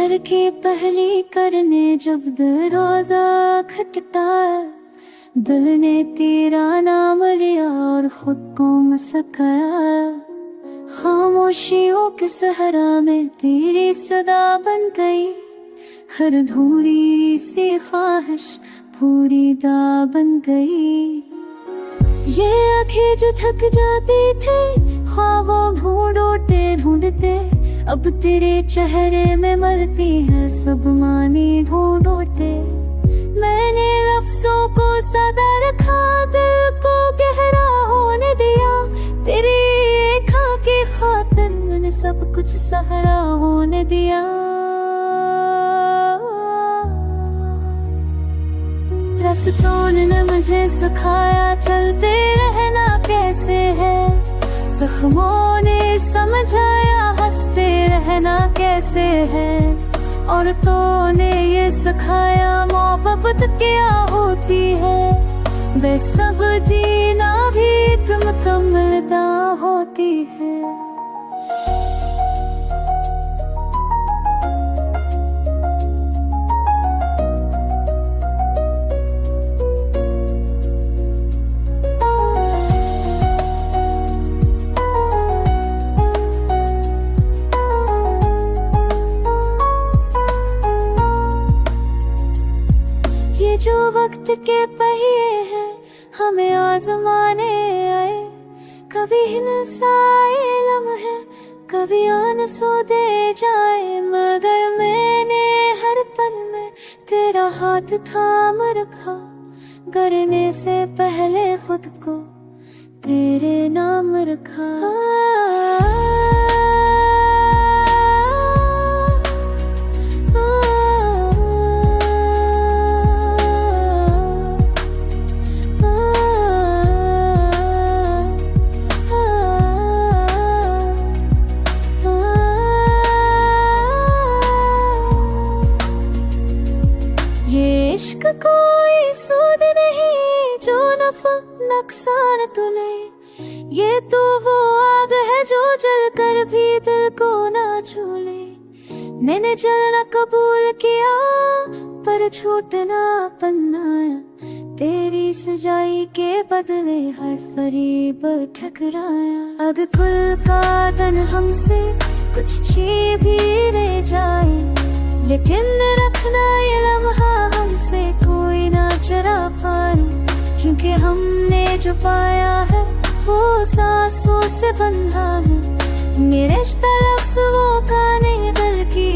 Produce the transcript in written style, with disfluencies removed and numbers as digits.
शहर की पहली करने जब दरवाजा खटखटाया, दिल ने तेरा नाम लिया और खुद को मुस्कुराया। खामोशियों के सहरा में तेरी सदा बन गई, हर धूरी सी ख्वाहिश पूरी दा बन गई। ये आंखें जो थक जाती थे ख्वाबों ढूंढते ढूंढते, अब तेरे चेहरे में मरती है सब मानी ढूंढते। मैंने लफ्जों को सदा रखा, दिल को गहरा होने दिया, तेरी एक की खातिर मैंने सब कुछ सहरा होने दिया। रास्तों ने मुझे सिखाया चलते रहना कैसे है, जख्मों ने समझाया हंसते रहना कैसे है, औरतों ने ये सिखाया मोहब्बत क्या होती है, बेसब जीना भी एक मुकम्मलता होती है। जो वक्त के पहिए हैं हमें आजमाने आए, कभी हिंसाए लम्हे कभी आंसू दे जाए, मगर मैंने हर पल में तेरा हाथ थाम रखा, करने से पहले खुद को तेरे नाम रखा। इश्क कोई सूद नहीं जो नफा नुकसान तुले, ये तो वो आग है जो जल कर भी दिल को ना छूले। मैंने जलना कबूल किया पर छूटना अपनाया, तेरी सजाई के बदले हर फरीब ठकराया। अब कुल का तन हमसे कुछ छीन भी ले जाए, लेकिन रखना ये लम्हा हमसे कोई ना चुरा पाए, क्योंकि हमने जो पाया है वो सांसों से बंधा है। मेरे रिश्ता लफ्ज़ों का नहीं दिल की